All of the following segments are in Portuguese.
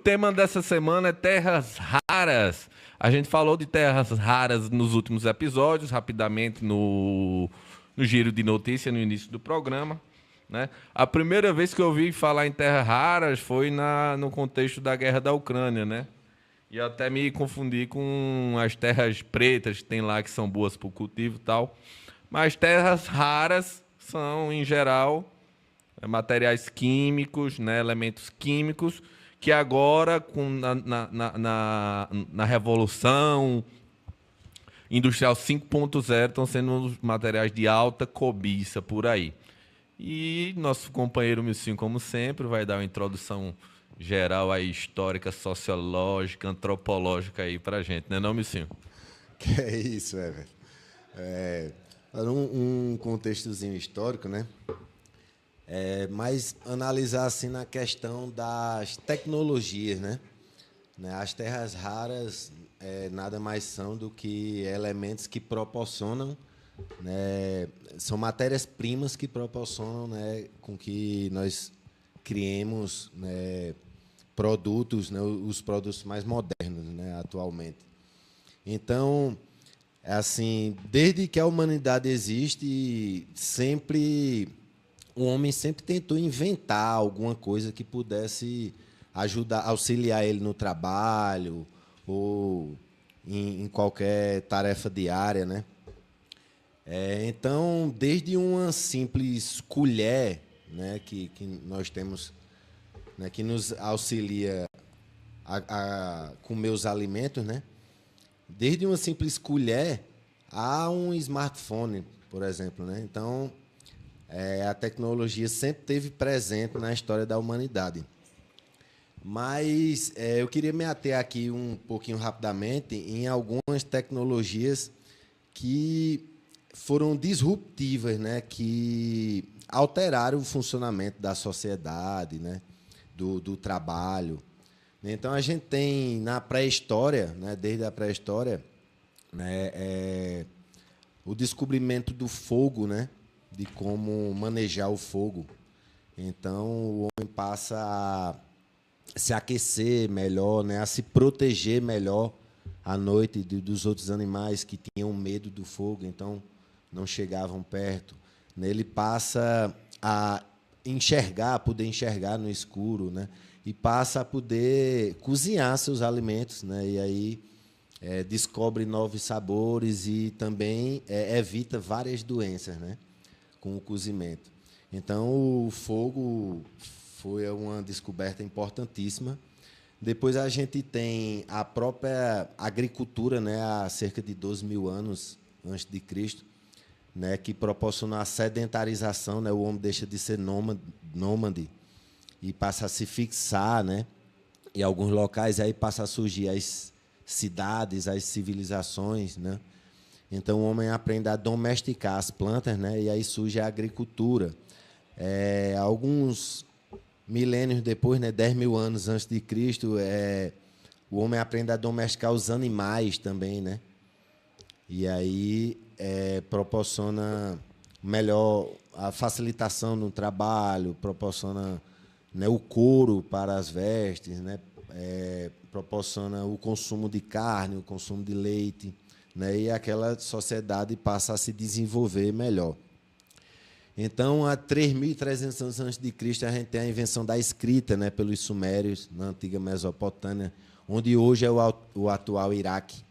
tema dessa semana é terras raras. A gente falou de terras raras nos últimos episódios, rapidamente no giro de notícia no início do programa, né? A primeira vez que eu ouvi falar em terras raras foi no contexto da guerra da Ucrânia, né? E eu até me confundi com as terras pretas que tem lá, que são boas para o cultivo e tal. Mas terras raras são, em geral, materiais químicos, né, elementos químicos, que agora, na Revolução Industrial 5.0, estão sendo os materiais de alta cobiça por aí. E nosso companheiro Milcinho, como sempre, vai dar uma introdução geral aí, histórica, sociológica, antropológica aí pra gente, né não, Milcinho? Que é isso, velho. Para um contextozinho histórico, né? Mas analisar assim na questão das tecnologias, né? As terras raras nada mais são do que elementos que proporcionam, né? São matérias-primas que proporcionam, né, com que nós criemos, né, produtos, né, os produtos mais modernos, né, atualmente. Então, assim, desde que a humanidade existe, sempre o homem sempre tentou inventar alguma coisa que pudesse ajudar, auxiliar ele no trabalho ou em qualquer tarefa diária, né? Então, desde uma simples colher, né, que nós temos, né, que nos auxilia a comer os alimentos, né? Desde uma simples colher a um smartphone, por exemplo, né? Então, a tecnologia sempre esteve presente na história da humanidade. Mas eu queria me ater aqui um pouquinho rapidamente em algumas tecnologias que foram disruptivas, né? Que alteraram o funcionamento da sociedade, né? Do trabalho. Então, a gente tem na pré-história, né? Desde a pré-história, né? O descobrimento do fogo, né? De como manejar o fogo. Então, o homem passa a se aquecer melhor, né? A se proteger melhor à noite dos outros animais que tinham medo do fogo, então não chegavam perto. Ele passa a poder enxergar no escuro, né? E passa a poder cozinhar seus alimentos, né? E aí descobre novos sabores e também evita várias doenças, né? Com o cozimento. Então, o fogo foi uma descoberta importantíssima. Depois a gente tem a própria agricultura, né, há cerca de 12 mil anos antes de Cristo, né, que proporcionou a sedentarização, né, o homem deixa de ser nômade e passa a se fixar, né, em alguns locais, aí passa a surgir as cidades, as civilizações, né. Então o homem aprende a domesticar as plantas, né, e aí surge a agricultura. Alguns milênios depois, né, 10 mil anos antes de Cristo, o homem aprende a domesticar os animais também, né? E aí proporciona melhor a facilitação no trabalho, proporciona, né, o couro para as vestes, né? Proporciona o consumo de carne, o consumo de leite, né? E aquela sociedade passa a se desenvolver melhor. Então, há 3.300 anos antes de Cristo, a gente tem a invenção da escrita, né, pelos sumérios, na antiga Mesopotâmia, onde hoje é o atual Iraque,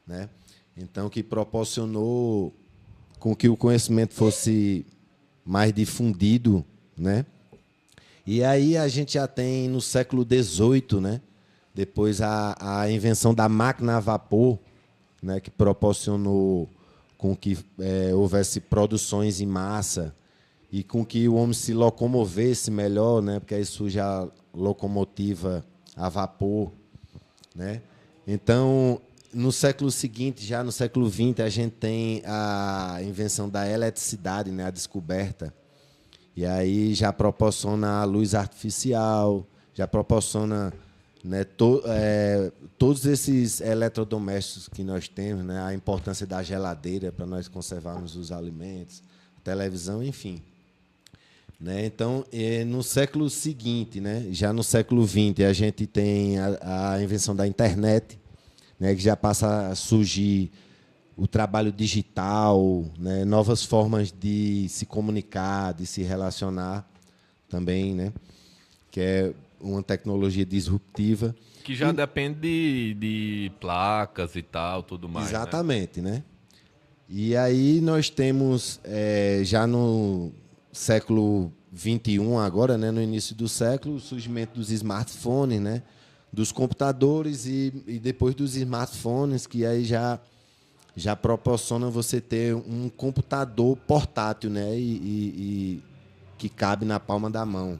né? Então, que proporcionou com que o conhecimento fosse mais difundido, né? E aí a gente já tem no século XVIII, né, depois a invenção da máquina a vapor, né, que proporcionou com que houvesse produções em massa e com que o homem se locomovesse melhor, né, porque aí surge a locomotiva a vapor, né? Então, no século seguinte, já no século XX, a gente tem a invenção da eletricidade, né, a descoberta. E aí já proporciona a luz artificial, já proporciona, né, todos esses eletrodomésticos que nós temos, né, a importância da geladeira para nós conservarmos os alimentos, televisão, enfim. né? Então, no século seguinte, né, já no século XX, a gente tem a invenção da internet, né, que já passa a surgir o trabalho digital, né, novas formas de se comunicar, de se relacionar também, né, que é uma tecnologia disruptiva. Que já depende de placas e tal, tudo mais, né? Exatamente, né? E aí nós temos, já no século XXI, agora, né, no início do século, o surgimento dos smartphones, né, dos computadores e depois dos smartphones, que aí já proporciona você ter um computador portátil, né, e que cabe na palma da mão,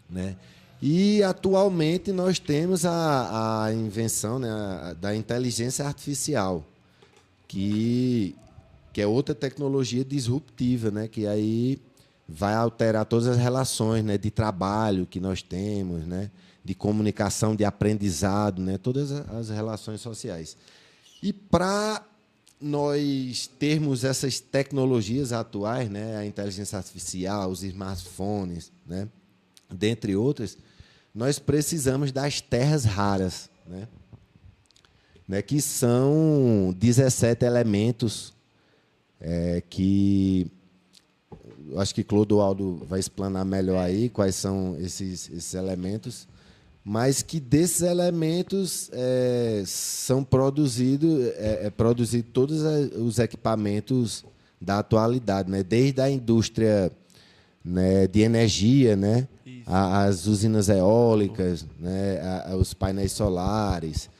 né? E atualmente nós temos a invenção, né, da inteligência artificial, que que é outra tecnologia disruptiva, né? Que aí vai alterar todas as relações, né? De trabalho que nós temos, né? De comunicação, de aprendizado, né? Todas as relações sociais. E para nós termos essas tecnologias atuais, né? A inteligência artificial, os smartphones, né? Dentre outras, nós precisamos das terras raras, né? Que são 17 elementos que eu acho que Clodoaldo vai explanar melhor aí quais são esses elementos, mas que desses elementos são produzido todos os equipamentos da atualidade, né? Desde a indústria, né, de energia, né, as usinas eólicas, né, os painéis solares,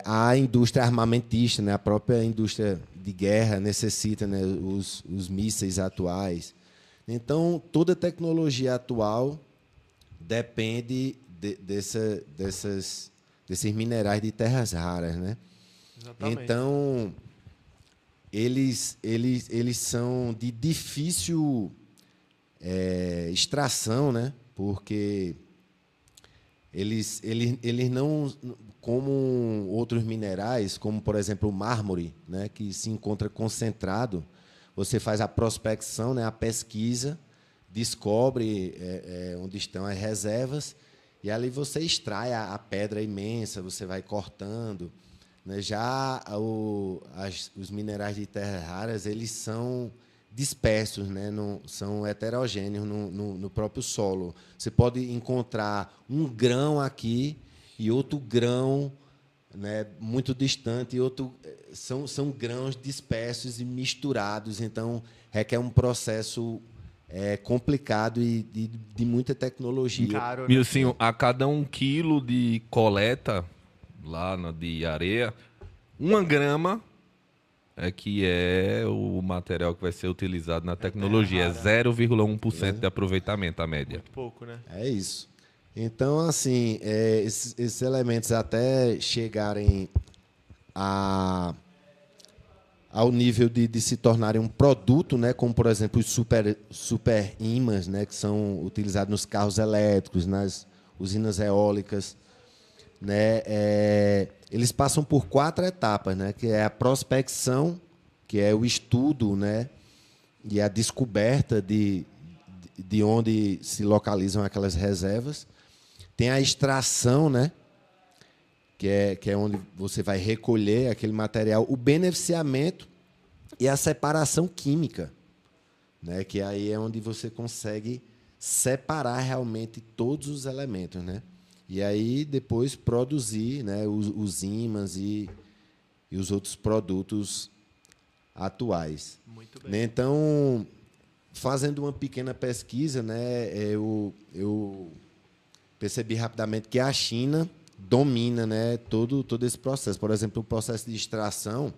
a indústria armamentista, né, a própria indústria de guerra necessita, né, os mísseis atuais. Então, toda tecnologia atual depende desses minerais de terras raras, né? Exatamente. Então, eles são de difícil extração, né? Porque eles não, como outros minerais, como, por exemplo, o mármore, né, que se encontra concentrado, você faz a prospecção, né, a pesquisa, descobre onde estão as reservas, e ali você extrai a pedra imensa, você vai cortando, né? Já os minerais de terras raras, eles são dispersos, né? São heterogêneos no próprio solo. Você pode encontrar um grão aqui e outro grão, né, muito distante, e outro são grãos dispersos e misturados. Então, requer um processo complicado e de muita tecnologia. Caro, né? Milcinho, a cada 1 quilo de coleta lá de areia, 1 grama é que é o material que vai ser utilizado na tecnologia. É 0,1% de aproveitamento, a média. Muito pouco, né? É isso. Então, assim, esses elementos até chegarem ao nível de se tornarem um produto, né, como, por exemplo, os super ímãs, né, que são utilizados nos carros elétricos, nas usinas eólicas, né, eles passam por 4 etapas, né, que é a prospecção, que é o estudo, né, e a descoberta de onde se localizam aquelas reservas. Tem a extração, né, que é onde você vai recolher aquele material, o beneficiamento e a separação química, né, que aí é onde você consegue separar realmente todos os elementos, né? E aí depois produzir, né, os ímãs e os outros produtos atuais. Muito bem. Né? Então, fazendo uma pequena pesquisa, né, eu percebi rapidamente que a China domina, né, todo esse processo. Por exemplo, o processo de extração,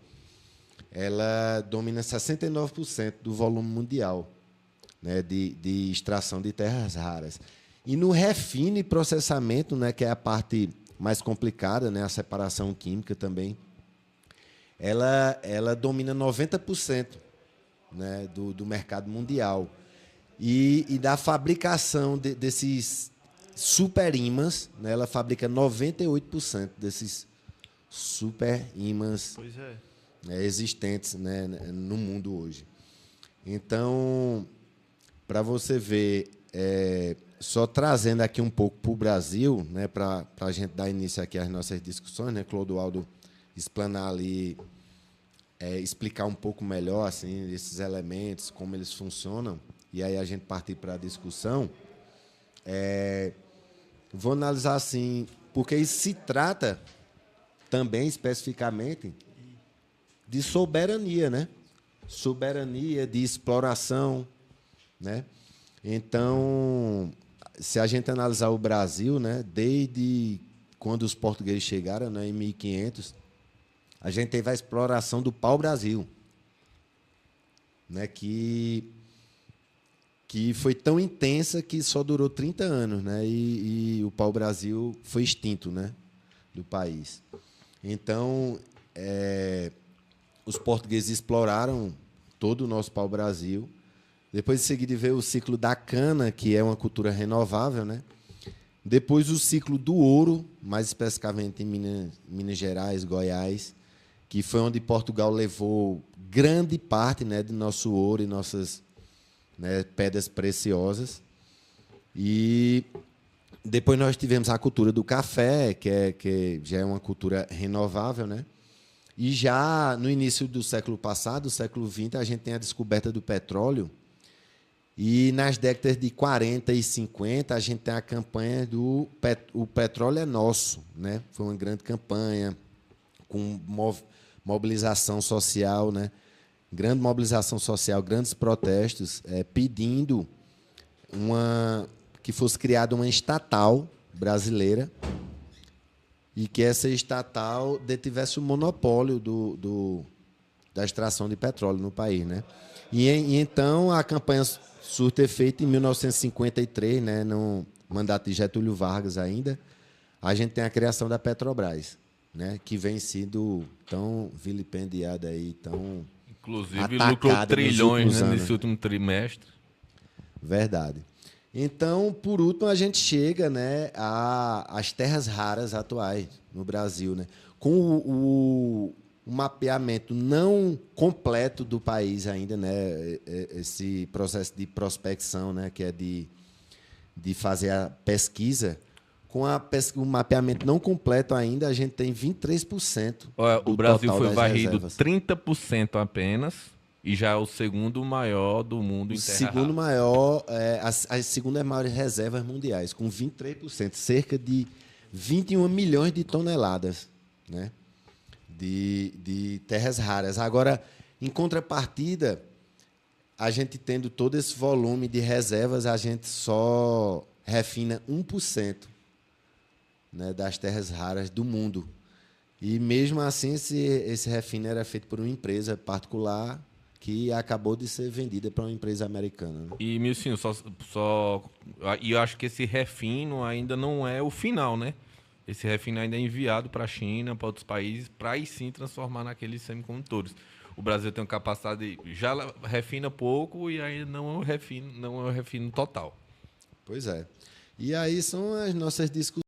ela domina 69% do volume mundial, né, de extração de terras raras. E no refino e processamento, né, que é a parte mais complicada, né, a separação química também, ela domina 90%, né, do mercado mundial. E da fabricação desses super ímãs, né, ela fabrica 98% desses super ímãs Pois é. existentes, né, no mundo hoje. Então, para você ver, só trazendo aqui um pouco para o Brasil, né, para a gente dar início aqui às nossas discussões, né, Clodoaldo explanar ali, explicar um pouco melhor assim, esses elementos, como eles funcionam, e aí a gente partir para a discussão. Vou analisar assim, porque isso se trata também especificamente de soberania, né? Soberania, de exploração, né? Então, se a gente analisar o Brasil, né, desde quando os portugueses chegaram, né, em 1500, a gente teve a exploração do pau-brasil, né, que foi tão intensa que só durou 30 anos, né, e o pau-brasil foi extinto, né, do país. Então, os portugueses exploraram todo o nosso pau-brasil. Depois, em seguida, veio o ciclo da cana, que é uma cultura renovável, né? Depois, o ciclo do ouro, mais especificamente em Minas Gerais, Goiás, que foi onde Portugal levou grande parte, né, do nosso ouro e nossas, né, pedras preciosas. E depois nós tivemos a cultura do café, que já é uma cultura renovável, né? E já no início do século passado, século XX, a gente tem a descoberta do petróleo. E nas décadas de 40 e 50, a gente tem a campanha do O Petróleo é Nosso, né? Foi uma grande campanha com mobilização social, né? Grande mobilização social, grandes protestos, pedindo que fosse criada uma estatal brasileira e que essa estatal detivesse o monopólio da extração de petróleo no país, né? E então a campanha surte efeito em 1953, né, no mandato de Getúlio Vargas ainda, a gente tem a criação da Petrobras, né, que vem sido tão vilipendiada aí, tão inclusive lucrou trilhões, né, nesse último trimestre. Verdade. Então, por último, a gente chega, né, às terras raras atuais no Brasil, né, com o mapeamento não completo do país ainda, né, esse processo de prospecção, né, que é de fazer a pesquisa. Com o mapeamento não completo ainda, a gente tem 23%. Olha, o Brasil foi varrido reservas. 30% apenas e já é o segundo maior do mundo em terra segundo rara. maior, as segundas maiores reservas mundiais, com 23%, cerca de 21 milhões de toneladas, né, de terras raras. Agora, em contrapartida, a gente tendo todo esse volume de reservas, a gente só refina 1%, né, das terras raras do mundo. E mesmo assim, esse refino era feito por uma empresa particular que acabou de ser vendida para uma empresa americana, né? E, Milcinho, e eu acho que esse refino ainda não é o final, né? Esse refino ainda é enviado para a China, para outros países, para aí sim transformar naqueles semicondutores. O Brasil tem uma capacidade, já refina pouco e ainda não é o refino total. Pois é. E aí são as nossas discussões.